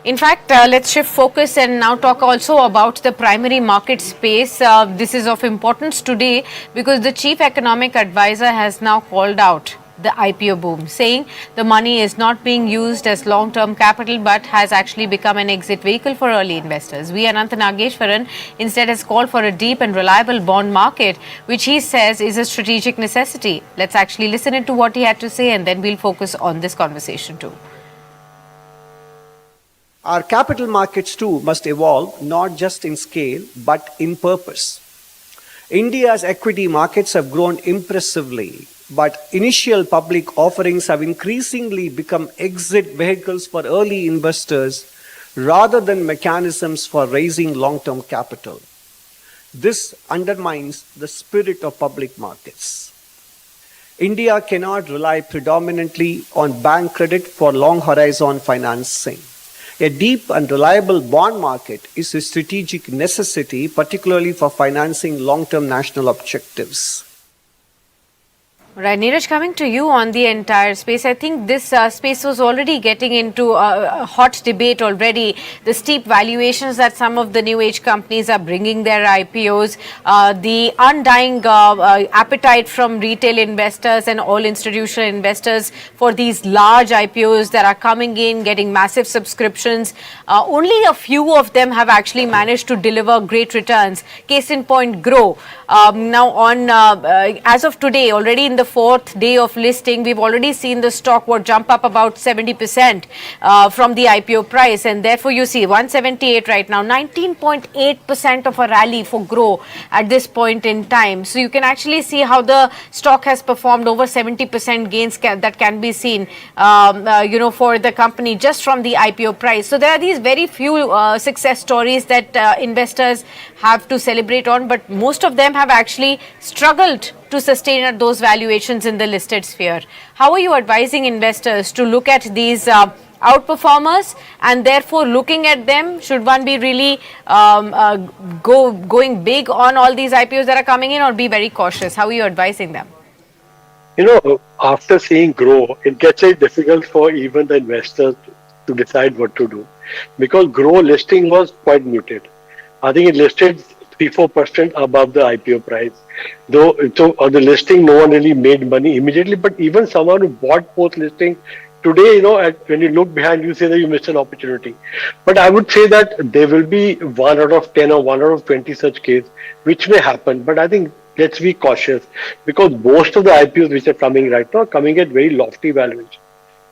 In fact, let's shift focus and now talk also about the primary market space. This is of importance today because the chief economic advisor has now called out the IPO boom, saying the money is not being used as long-term capital but has actually become an exit vehicle for early investors. Anantha Nageswaran instead has called for a deep and reliable bond market, which he says is a strategic necessity. Let's actually listen into what he had to say and then we'll focus on this conversation too. Our capital markets too must evolve not just in scale but in purpose. India's equity markets have grown impressively, but initial public offerings have increasingly become exit vehicles for early investors rather than mechanisms for raising long-term capital. This undermines the spirit of public markets. India cannot rely predominantly on bank credit for long horizon financing. A deep and reliable bond market is a strategic necessity, particularly for financing long-term national objectives. Right, Neeraj, coming to you on the entire space, I think this space was already getting into a hot debate already. The steep valuations that some of the new age companies are bringing their IPOs, the undying appetite from retail investors and all institutional investors for these large IPOs that are coming in, getting massive subscriptions. Only a few of them have actually managed to deliver great returns. Case in point, Groww. Now on, as of today, already in the fourth day of listing, we've already seen the stock jump up about 70% from the IPO price, and therefore you see 178 right now, 19.8% of a rally for Groww at this point in time. So you can actually see how the stock has performed, over 70% gains that can be seen, for the company just from the IPO price. So there are these very few success stories that investors have to celebrate on, but most of them have actually struggled to sustain at those valuations in the listed sphere. How are you advising investors to look at these outperformers, and therefore looking at them, should one be really going big on all these IPOs that are coming in, or be very cautious? How are you advising them? After seeing Groww, it gets very difficult for even the investors to decide what to do, because Groww listing was quite muted. I think it listed 3-4% above the IPO price. Though on the listing, no one really made money immediately, but even someone who bought post-listing, today, when you look behind, you say that you missed an opportunity. But I would say that there will be 1 out of 10 or 1 out of 20 such cases, which may happen. But I think let's be cautious, because most of the IPOs which are coming right now are coming at very lofty valuations.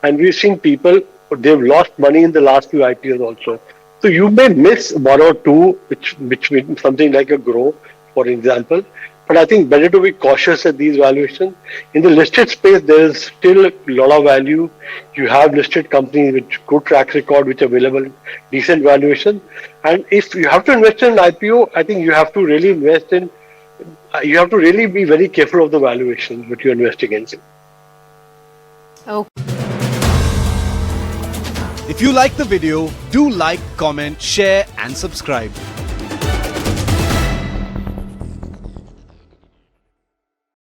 And we've seen people, they've lost money in the last few IPOs also. So you may miss 1 or 2, which means something like a Groww, for example. But I think better to be cautious at these valuations. In the listed space, there is still a lot of value. You have listed companies with good track record, which are available, decent valuation. And if you have to invest in an IPO, I think you have to really you have to really be very careful of the valuation that you're investing in. Okay. If you like the video, do like, comment, share and subscribe.